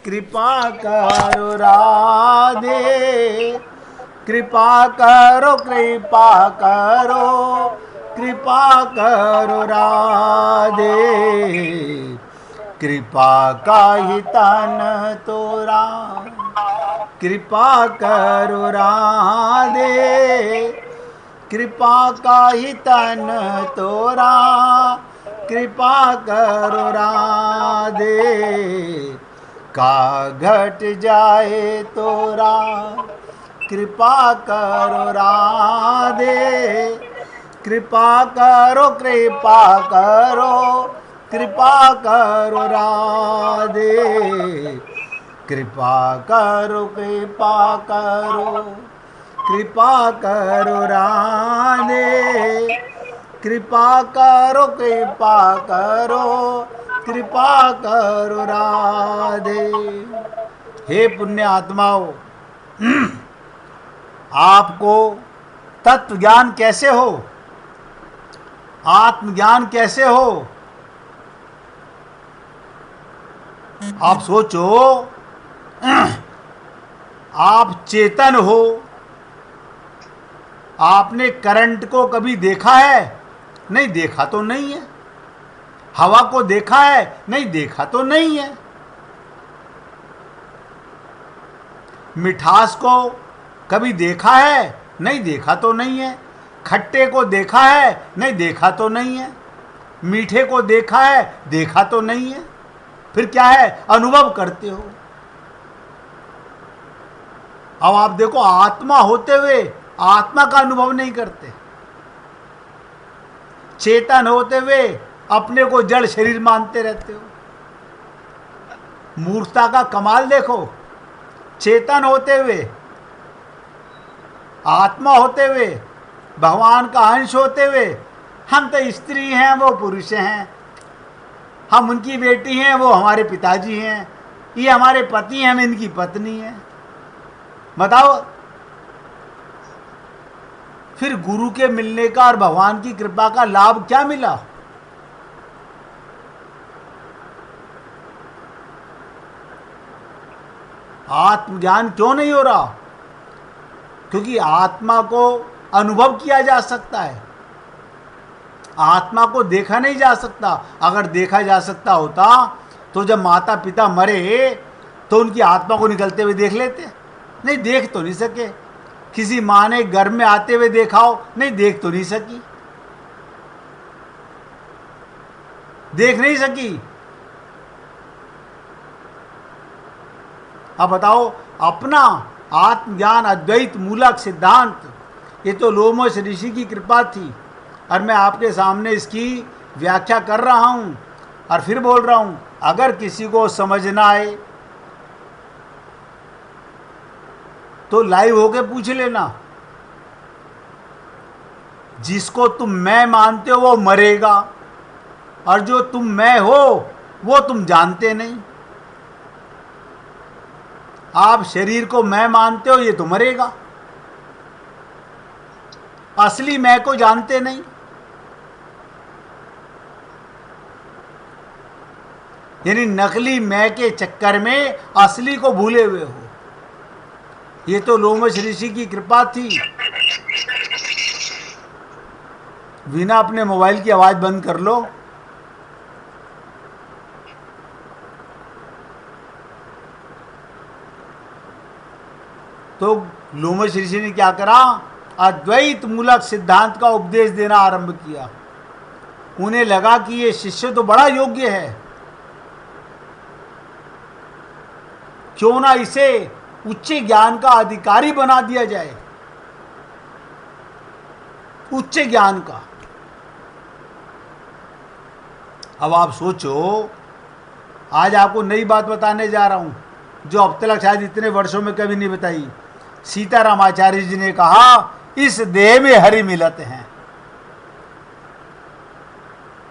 कृपा करो राधे, कृपा करो कृपा करो, कृपा करो राधे, कृपा का ही तन तोरा, कृपा करो राधे, कृपा का ही तन तोरा, कृपा करो राधे, का घट जाए तोरा, कृपा करो राधे, कृपा करो कृपा करो, कृपा करो राधे, कृपा करो कृपा करो, कृपा करो राधे, कृपा करो कृपा करो, कृपा करो राधे। हे पुण्य आत्माओं, आपको तत्व ज्ञान कैसे हो, आत्मज्ञान कैसे हो? आप सोचो, आप चेतन हो, आपने करंट को कभी देखा है? नहीं देखा तो नहीं है। हवा को देखा है? नहीं देखा तो नहीं है। मिठास को कभी देखा है? नहीं देखा तो नहीं है। खट्टे को देखा है? नहीं देखा तो नहीं है। मीठे को देखा है? देखा तो नहीं है। फिर क्या है? अनुभव करते हो। अब आप देखो, आत्मा होते हुए आत्मा का अनुभव नहीं करते, चेतन होते हुए अपने को जड़ शरीर मानते रहते हो। मूर्खता का कमाल देखो, चेतन होते हुए, आत्मा होते हुए, भगवान का अंश होते हुए, हम तो स्त्री हैं वो पुरुष हैं, हम उनकी बेटी हैं वो हमारे पिताजी हैं, ये हमारे पति हैं हम इनकी पत्नी हैं। बताओ, फिर गुरु के मिलने का और भगवान की कृपा का लाभ क्या मिला? आत्मज्ञान क्यों नहीं हो रहा? क्योंकि आत्मा को अनुभव किया जा सकता है, आत्मा को देखा नहीं जा सकता। अगर देखा जा सकता होता तो जब माता पिता मरे तो उनकी आत्मा को निकलते हुए देख लेते। नहीं, देख तो नहीं सके। किसी माँ ने गर्भ में आते हुए देखा हो? नहीं, देख तो नहीं सकी, देख नहीं सकी। अब बताओ, अपना आत्मज्ञान अद्वैत मूलक सिद्धांत, ये तो लोमश ऋषि की कृपा थी और मैं आपके सामने इसकी व्याख्या कर रहा हूं और फिर बोल रहा हूं, अगर किसी को समझ ना आए तो लाइव होके पूछ लेना। जिसको तुम मैं मानते हो वो मरेगा, और जो तुम मैं हो वो तुम जानते नहीं। आप शरीर को मैं मानते हो, ये तो मरेगा, असली मैं को जानते नहीं। यानी नकली मैं के चक्कर में असली को भूले हुए हो। ये तो लोमश ऋषि की कृपा थी। वीना, अपने मोबाइल की आवाज बंद कर लो। तो लोमश ऋषि ने क्या करा? अद्वैत मूलक सिद्धांत का उपदेश देना आरंभ किया। उन्हें लगा कि ये शिष्य तो बड़ा योग्य है, क्यों ना इसे उच्च ज्ञान का अधिकारी बना दिया जाए। उच्च ज्ञान का। अब आप सोचो, आज आपको नई बात बताने जा रहा हूं जो अब तक शायद इतने वर्षों में कभी नहीं बताई। सीतारामाचार्य जी ने कहा, इस देह में हरि मिलत हैं।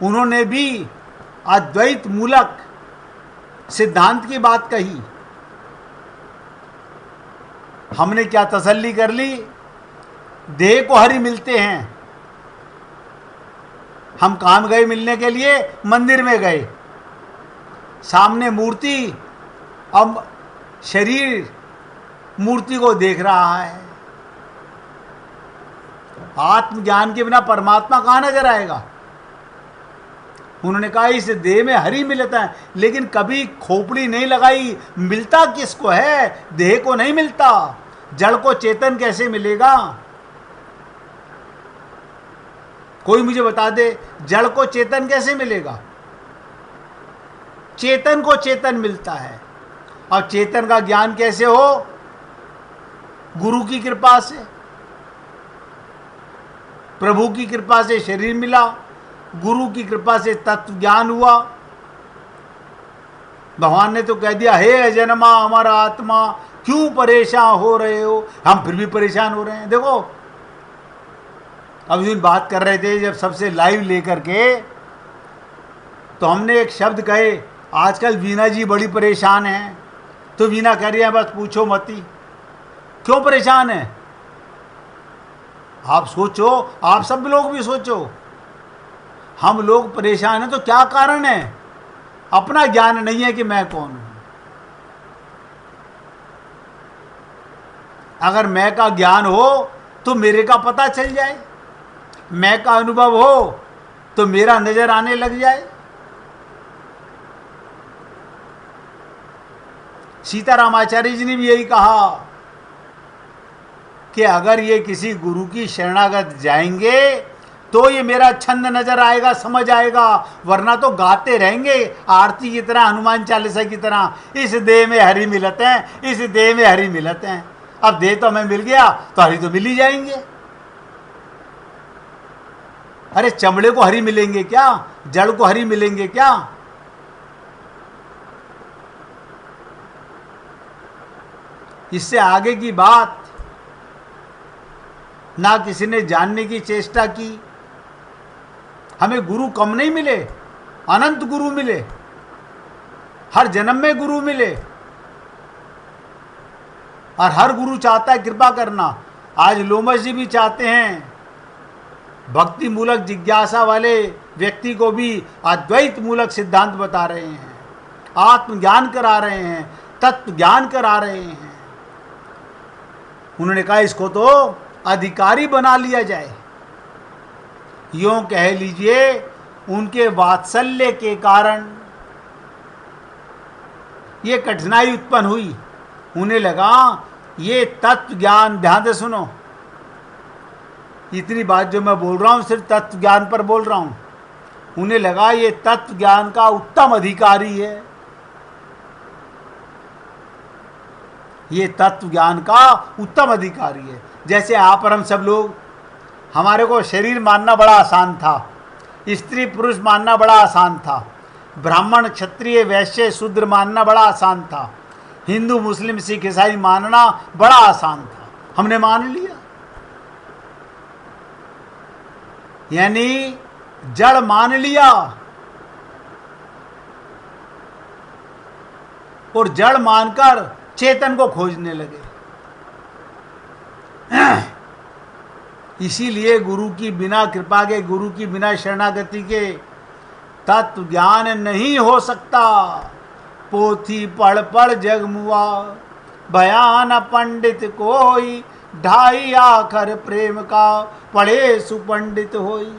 उन्होंने भी अद्वैत मूलक सिद्धांत की बात कही। हमने क्या तसल्ली कर ली? देह को हरि मिलते हैं। हम काम गए मिलने के लिए, मंदिर में गए, सामने मूर्ति अब शरीर मूर्ति को देख रहा है। आत्मज्ञान के बिना परमात्मा कहाँ नजर आएगा? उन्होंने कहा इस देह में हरि मिलता है, लेकिन कभी खोपड़ी नहीं लगाई। मिलता किसको है? देह को नहीं मिलता। जड़ को चेतन कैसे मिलेगा? कोई मुझे बता दे, जड़ को चेतन कैसे मिलेगा? चेतन को चेतन मिलता है। और चेतन का ज्ञान कैसे हो? गुरु की कृपा से, प्रभु की कृपा से शरीर मिला, गुरु की कृपा से तत्व ज्ञान हुआ। भगवान ने तो कह दिया, हे अजन्मा हमारा आत्मा क्यों परेशान हो रहे हो? हम फिर भी परेशान हो रहे हैं। देखो, अब बात कर रहे थे जब सबसे लाइव लेकर के, तो हमने एक शब्द कहे, आजकल वीना जी बड़ी परेशान हैं। तो वीना कह रही है बस पूछो मती, क्यों परेशान है? आप सोचो, आप सब लोग भी सोचो, हम लोग परेशान हैं तो क्या कारण है? अपना ज्ञान नहीं है कि मैं कौन हूं। अगर मैं का ज्ञान हो तो मेरे का पता चल जाए, मैं का अनुभव हो तो मेरा नजर आने लग जाए। सीतारामाचार्य जी ने भी यही कहा कि अगर ये किसी गुरु की शरणागत जाएंगे तो ये मेरा छंद नजर आएगा, समझ आएगा, वरना तो गाते रहेंगे आरती की तरह, हनुमान चालीसा की तरह, इस देह में हरि मिलते हैं, इस देह में हरि मिलते हैं। अब देह तो हमें मिल गया तो हरि तो मिल ही जाएंगे। अरे चमड़े को हरि मिलेंगे क्या? जड़ को हरि मिलेंगे क्या? इससे आगे की बात ना किसी ने जानने की चेष्टा की। हमें गुरु कम नहीं मिले, अनंत गुरु मिले, हर जन्म में गुरु मिले, और हर गुरु चाहता है कृपा करना। आज लोमश जी भी चाहते हैं भक्ति मूलक जिज्ञासा वाले व्यक्ति को भी अद्वैत मूलक सिद्धांत बता रहे हैं, आत्मज्ञान करा रहे हैं, तत्व ज्ञान करा रहे हैं। उन्होंने कहा इसको तो अधिकारी बना लिया जाए। यूं कह लीजिए उनके वात्सल्य के कारण ये कठिनाई उत्पन्न हुई। उन्हें लगा ये तत्व ज्ञान, ध्यान से सुनो, इतनी बात जो मैं बोल रहा हूं सिर्फ तत्व ज्ञान पर बोल रहा हूं। उन्हें लगा ये तत्व ज्ञान का उत्तम अधिकारी है, ये तत्व ज्ञान का उत्तम अधिकारी है। जैसे आप और हम सब लोग, हमारे को शरीर मानना बड़ा आसान था, स्त्री पुरुष मानना बड़ा आसान था, ब्राह्मण क्षत्रिय वैश्य शूद्र मानना बड़ा आसान था, हिंदू मुस्लिम सिख ईसाई मानना बड़ा आसान था। हमने मान लिया, यानी जड़ मान लिया, और जड़ मानकर चेतन को खोजने लगे। इसीलिए गुरु की बिना कृपा के, गुरु की बिना शरणागति के तत्व ज्ञान नहीं हो सकता। पोथी पढ़ पढ़ जग मुआ, बयान पंडित कोई, ढाई आखर प्रेम का, पढ़े सुपंडित होई।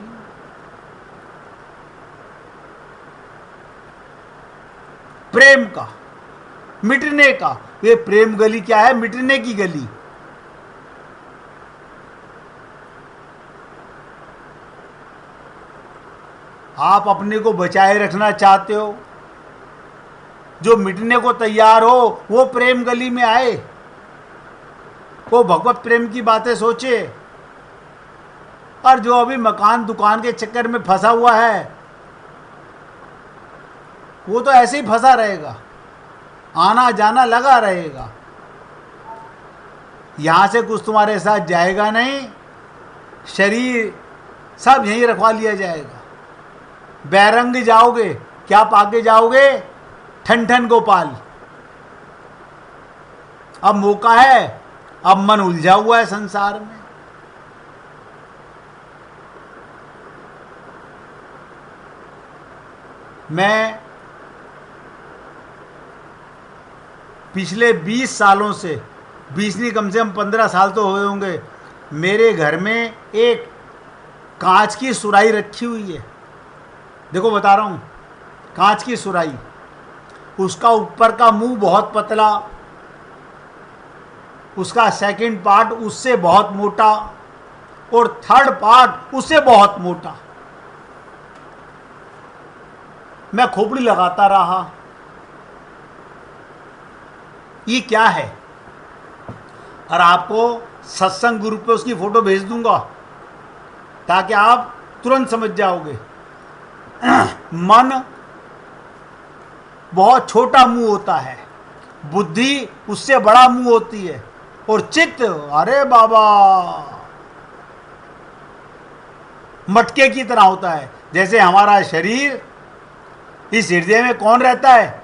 प्रेम का, मिटने का। ये प्रेम गली क्या है? मिटने की गली। आप अपने को बचाए रखना चाहते हो, जो मिटने को तैयार हो वो प्रेम गली में आए, वो भगवत प्रेम की बातें सोचे। और जो अभी मकान दुकान के चक्कर में फंसा हुआ है वो तो ऐसे ही फंसा रहेगा, आना जाना लगा रहेगा, यहां से कुछ तुम्हारे साथ जाएगा नहीं, शरीर सब यहीं रखवा लिया जाएगा। बैरंग जाओगे, क्या पाके जाओगे? ठन ठन गोपाल। अब मौका है, अब मन उलझा हुआ है संसार में। मैं पिछले 20 सालों से, 20 नहीं कम से कम 15 साल तो हुए होंगे, मेरे घर में एक कांच की सुराही रखी हुई है। देखो बता रहा हूँ, कांच की सुराही, उसका ऊपर का मुंह बहुत पतला, उसका सेकंड पार्ट उससे बहुत मोटा और थर्ड पार्ट उससे बहुत मोटा। मैं खोपड़ी लगाता रहा, ये क्या है? और आपको सत्संग ग्रुप पे उसकी फोटो भेज दूंगा ताकि आप तुरंत समझ जाओगे। मन बहुत छोटा मुंह होता है, बुद्धि उससे बड़ा मुंह होती है, और चित्त, अरे बाबा, मटके की तरह होता है। जैसे हमारा शरीर, इस हृदय में कौन रहता है?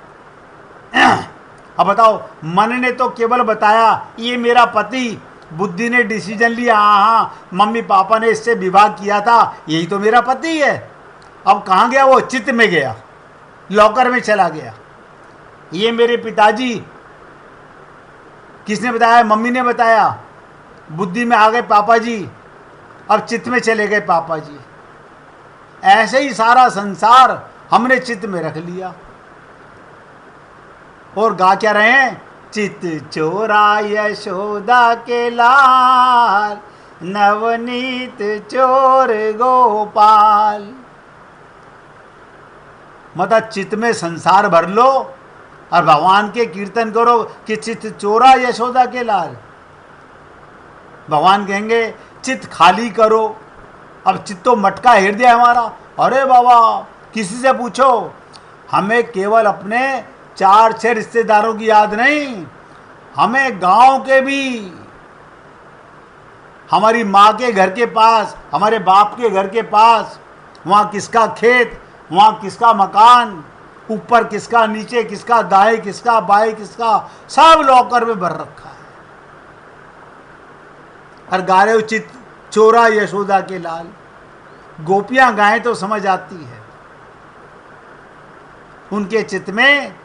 अब बताओ, मन ने तो केवल बताया ये मेरा पति, बुद्धि ने डिसीजन लिया हाँ मम्मी पापा ने इससे विवाह किया था, यही तो मेरा पति है। अब कहाँ गया वो? चित्त में गया, लॉकर में चला गया। ये मेरे पिताजी, किसने बताया? मम्मी ने बताया। बुद्धि में आ गए पापा जी, अब चित्त में चले गए पापा जी। ऐसे ही सारा संसार हमने चित्त में रख लिया और गा क्या रहे हैं? चित्त चोरा यशोदा के लाल, नवनीत चोर गोपाल। मतलब चित्त में संसार भर लो और भगवान के कीर्तन करो कि चित्त चोरा यशोदा के लाल। भगवान कहेंगे चित्त खाली करो। अब चित्त तो मटका हृदय हमारा। अरे बाबा, किसी से पूछो, हमें केवल अपने 4-6 रिश्तेदारों की याद नहीं, हमें गांव के भी, हमारी माँ के घर के पास, हमारे बाप के घर के पास, वहाँ किसका खेत, वहाँ किसका मकान, ऊपर किसका, नीचे किसका, दाएं किसका, बाएं किसका, सब लॉकर में भर रखा है। और गा रहे हो चित्त चोरा यशोदा के लाल। गोपियां गाएं तो समझ आती है। उनके चित्त में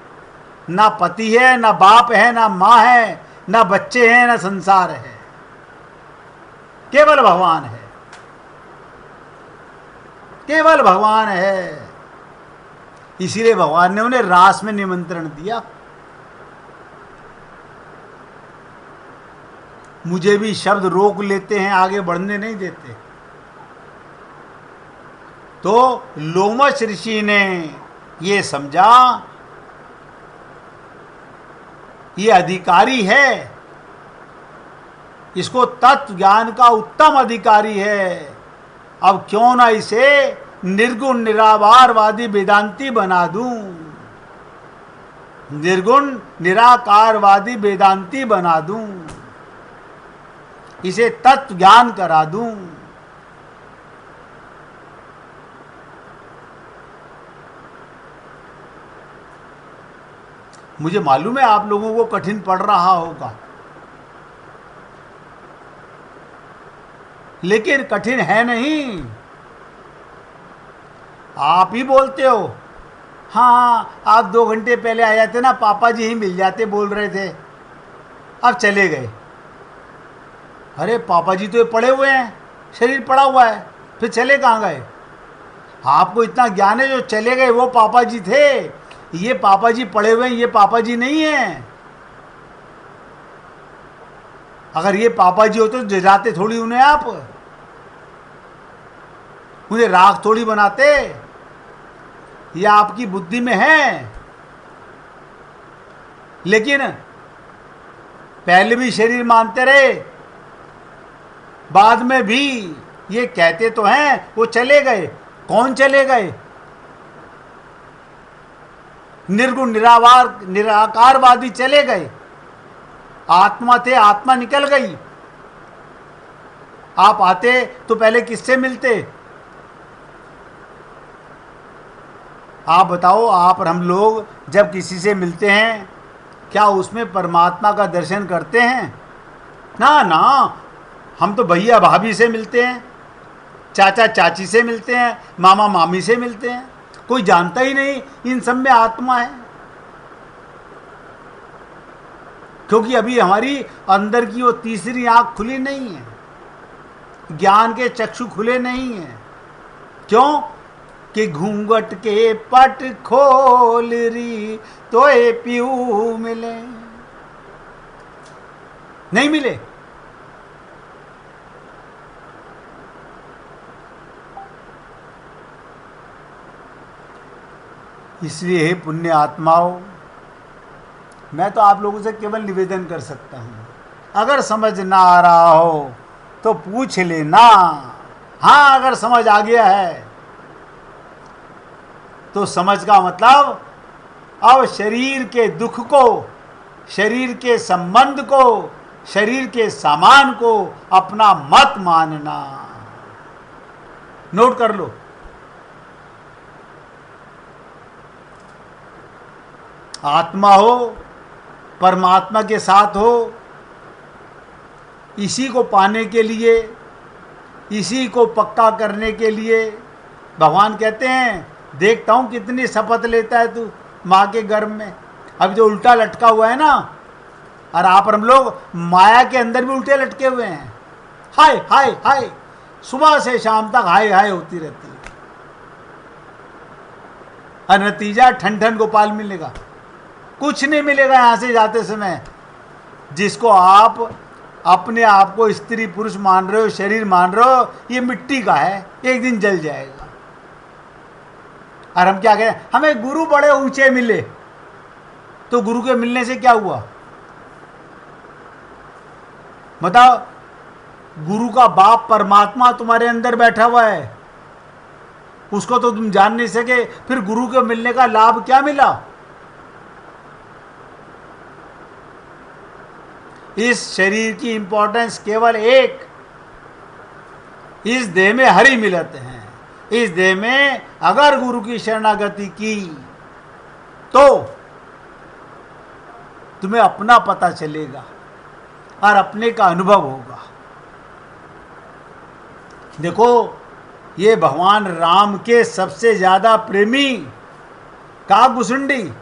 ना पति है, ना बाप है, ना माँ है, ना बच्चे हैं, ना संसार है, केवल भगवान है, केवल भगवान है। इसीलिए भगवान ने उन्हें रास में निमंत्रण दिया। मुझे भी शब्द रोक लेते हैं, आगे बढ़ने नहीं देते। तो लोमश ऋषि ने ये समझा, ये अधिकारी है, इसको तत्व ज्ञान का उत्तम अधिकारी है। अब क्यों ना इसे निर्गुण निराकारवादी वेदांती बना दूं, निर्गुण निराकारवादी वेदांती बना दूं, इसे तत्व ज्ञान करा दूं। मुझे मालूम है आप लोगों को कठिन पड़ रहा होगा, लेकिन कठिन है नहीं। आप ही बोलते हो हाँ आप 2 घंटे पहले आ जाते ना, पापा जी ही मिल जाते, बोल रहे थे, अब चले गए। अरे पापा जी तो ये पड़े हुए हैं, शरीर पड़ा हुआ है, फिर चले कहाँ गए? आपको इतना ज्ञान है, जो चले गए वो पापा जी थे, ये पापा जी पड़े हुए हैं, ये पापा जी नहीं है। अगर ये पापा जी होते तो जलाते थोड़ी उन्हें, आप उन्हें राख थोड़ी बनाते। ये आपकी बुद्धि में है, लेकिन पहले भी शरीर मानते रहे, बाद में भी ये कहते तो हैं वो चले गए। कौन चले गए? निर्गुण निराकारवादी चले गए। आत्मा थे, आत्मा निकल गई। आप आते तो पहले किससे मिलते? आप बताओ, आप और हम लोग जब किसी से मिलते हैं, क्या उसमें परमात्मा का दर्शन करते हैं? ना ना, हम तो भैया भाभी से मिलते हैं, चाचा चाची से मिलते हैं, मामा मामी से मिलते हैं। कोई जानता ही नहीं इन सब में आत्मा है। क्योंकि अभी हमारी अंदर की वो तीसरी आंख खुली नहीं है, ज्ञान के चक्षु खुले नहीं हैं। क्यों? कि घूंघट के पट खोल री तो ये पीऊ मिले, नहीं मिले। इसलिए हे पुण्य आत्माओं, मैं तो आप लोगों से केवल निवेदन कर सकता हूं, अगर समझ ना आ रहा हो तो पूछ लेना। हाँ, अगर समझ आ गया है तो समझ का मतलब अब शरीर के दुख को, शरीर के संबंध को, शरीर के सामान को अपना मत मानना। नोट कर लो। आत्मा हो, परमात्मा के साथ हो, इसी को पाने के लिए, इसी को पक्का करने के लिए भगवान कहते हैं, देखता हूं कितनी शपथ लेता है तू माँ के गर्भ में। अब जो उल्टा लटका हुआ है ना, और आप हम लोग माया के अंदर भी उल्टे लटके हुए हैं। हाय हाय हाय, सुबह से शाम तक हाय हाय होती रहती है, और नतीजा ठन ठन गोपाल मिलेगा, कुछ नहीं मिलेगा यहां से जाते समय। जिसको आप अपने आप को स्त्री पुरुष मान रहे हो, शरीर मान रहे हो, ये मिट्टी का है, एक दिन जल जाएगा। और हम क्या कहें, हमें गुरु बड़े ऊंचे मिले, तो गुरु के मिलने से क्या हुआ बताओ? गुरु का बाप परमात्मा तुम्हारे अंदर बैठा हुआ है, उसको तो तुम जान नहीं सके, फिर गुरु के मिलने का लाभ क्या मिला? इस शरीर की इंपॉर्टेंस केवल एक, इस देह में हरि मिलते हैं। इस देह में अगर गुरु की शरणागति की तो तुम्हें अपना पता चलेगा और अपने का अनुभव होगा। देखो, ये भगवान राम के सबसे ज्यादा प्रेमी काकभूषुंडी,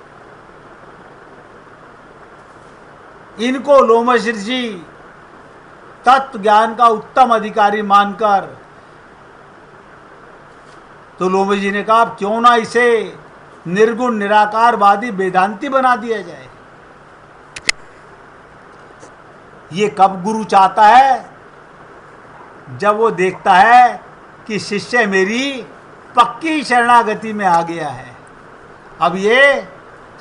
इनको लोमश ऋषि तत्व ज्ञान का उत्तम अधिकारी मानकर, तो लोमश जी ने कहा क्यों ना इसे निर्गुण निराकारवादी वेदांती बना दिया जाए। ये कब गुरु चाहता है? जब वो देखता है कि शिष्य मेरी पक्की शरणागति में आ गया है, अब ये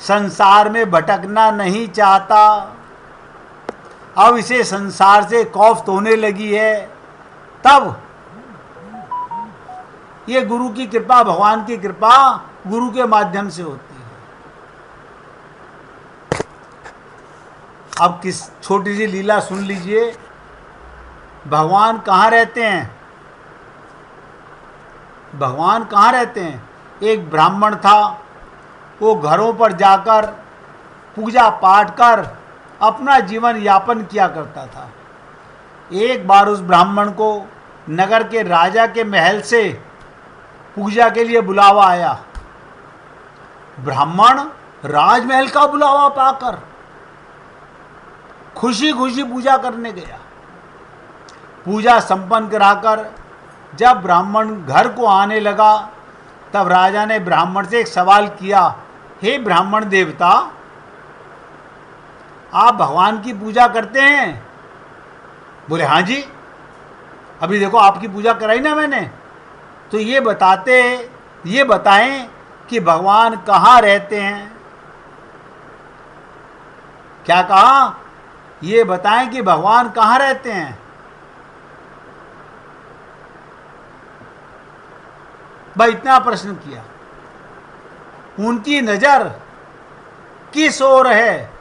संसार में भटकना नहीं चाहता, अब इसे संसार से खौफ होने लगी है, तब ये गुरु की कृपा, भगवान की कृपा गुरु के माध्यम से होती है। अब किस छोटी सी लीला सुन लीजिए। भगवान कहाँ रहते हैं? भगवान कहाँ रहते हैं? एक ब्राह्मण था, वो घरों पर जाकर पूजा पाठ कर अपना जीवन यापन किया करता था। एक बार उस ब्राह्मण को नगर के राजा के महल से पूजा के लिए बुलावा आया। ब्राह्मण राजमहल का बुलावा पाकर खुशी खुशी पूजा करने गया। पूजा संपन्न कराकर जब ब्राह्मण घर को आने लगा, तब राजा ने ब्राह्मण से एक सवाल किया, हे ब्राह्मण देवता, आप भगवान की पूजा करते हैं? बोले हाँ जी, अभी देखो आपकी पूजा कराई ना मैंने। तो ये बताएं कि भगवान कहाँ रहते हैं? क्या कहा? ये बताएं कि भगवान कहाँ रहते हैं। भाई इतना प्रश्न किया। उनकी नजर किस ओर है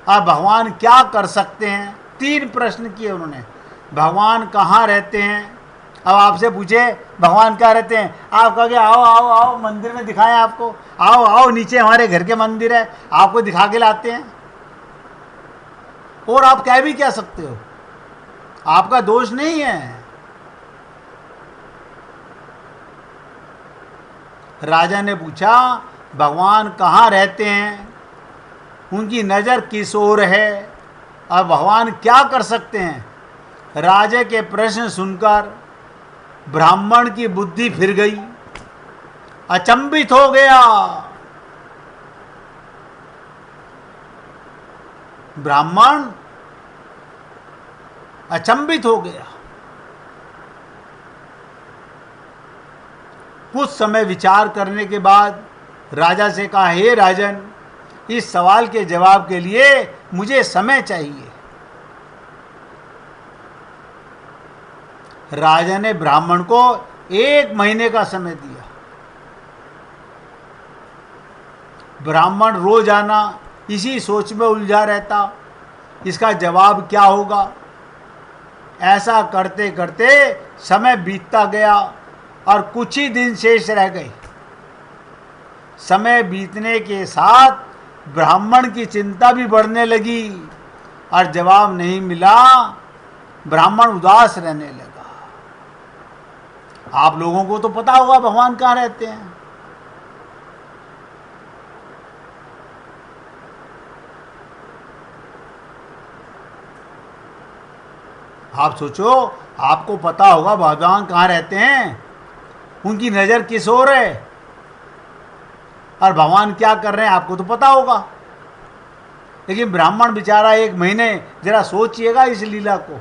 और भगवान क्या कर सकते हैं? 3 प्रश्न किए उन्होंने। भगवान कहाँ रहते हैं? अब आपसे पूछे भगवान क्या रहते हैं, आप कहोगे आओ आओ आओ मंदिर में दिखाएं आपको, आओ आओ नीचे हमारे घर के मंदिर है, आपको दिखा के लाते हैं। और आप कह भी क्या सकते हो, आपका दोष नहीं है। राजा ने पूछा भगवान कहाँ रहते हैं, उनकी नज़र किस ओर है। अब भगवान क्या कर सकते हैं? राजा के प्रश्न सुनकर ब्राह्मण की बुद्धि फिर गई, अचंभित हो गया। ब्राह्मण अचंभित हो गया। कुछ समय विचार करने के बाद राजा से कहा, हे राजन, इस सवाल के जवाब के लिए मुझे समय चाहिए। राजा ने ब्राह्मण को 1 महीने का समय दिया। ब्राह्मण रोजाना इसी सोच में उलझा रहता, इसका जवाब क्या होगा। ऐसा करते करते समय बीतता गया और कुछ ही दिन शेष रह गए। समय बीतने के साथ ब्राह्मण की चिंता भी बढ़ने लगी और जवाब नहीं मिला। ब्राह्मण उदास रहने लगा। आप लोगों को तो पता होगा भगवान कहाँ रहते हैं। आप सोचो, आपको पता होगा भगवान कहाँ रहते हैं, उनकी नज़र किस ओर है और भगवान क्या कर रहे हैं, आपको तो पता होगा। लेकिन ब्राह्मण बेचारा 1 महीने, जरा सोचिएगा इस लीला को।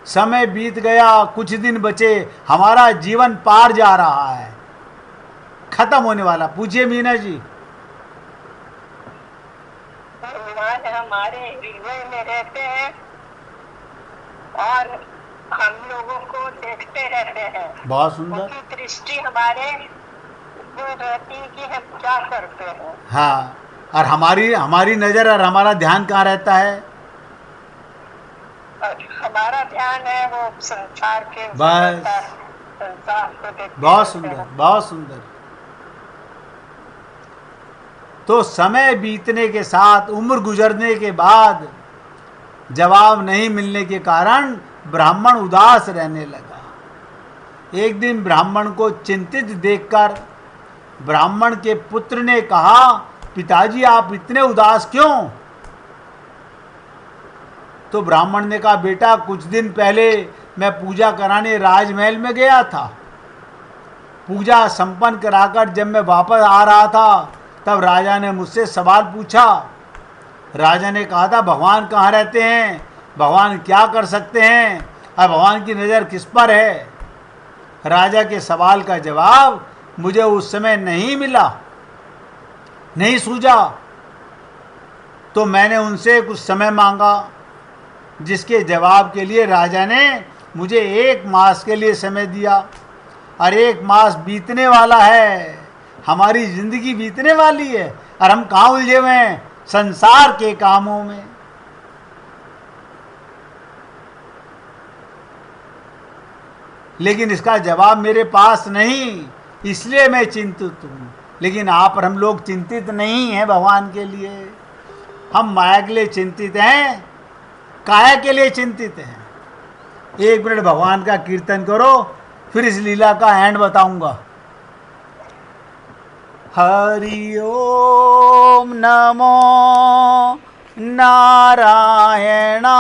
समय बीत गया, कुछ दिन बचे, हमारा जीवन पार जा रहा है, खत्म होने वाला। पूछिए मीना जी। भगवान हमारे हृदय में रहते हैं और हम लोगों को देखते रहते हैं। बहुत सुंदर। उनकी दृष्टि हमारे ऊपर रहती है कि हम क्या करते हैं। हाँ, और हमारी नजर और हमारा ध्यान कहाँ रहता है? और हमारा ध्यान है वो संसार के बस। संसार को देखते बहुत रहते सुंदर, हैं। बहुत सुंदर। तो समय बीतने के साथ, उम्र गुजरने के बाद जवाब नहीं मिलने के कारण ब्राह्मण उदास रहने लगा। एक दिन ब्राह्मण को चिंतित देखकर ब्राह्मण के पुत्र ने कहा, पिताजी आप इतने उदास क्यों? तो ब्राह्मण ने कहा, बेटा कुछ दिन पहले मैं पूजा कराने राजमहल में गया था। पूजा संपन्न कराकर जब मैं वापस आ रहा था तब राजा ने मुझसे सवाल पूछा। राजा ने कहा था, भगवान कहाँ रहते हैं, भगवान क्या कर सकते हैं और भगवान की नज़र किस पर है। राजा के सवाल का जवाब मुझे उस समय नहीं मिला, नहीं सूझा। तो मैंने उनसे कुछ समय मांगा, जिसके जवाब के लिए राजा ने मुझे 1 मास के लिए समय दिया। और 1 मास बीतने वाला है, हमारी जिंदगी बीतने वाली है और हम कहाँ उलझे हुए हैं? संसार के कामों में। लेकिन इसका जवाब मेरे पास नहीं, इसलिए मैं चिंतित हूँ। लेकिन आप और हम लोग चिंतित नहीं हैं भगवान के लिए, हम माया के लिए चिंतित हैं, काया के लिए चिंतित हैं। 1 मिनट भगवान का कीर्तन करो, फिर इस लीला का एंड बताऊंगा। हरि ओम नमो नारायणा।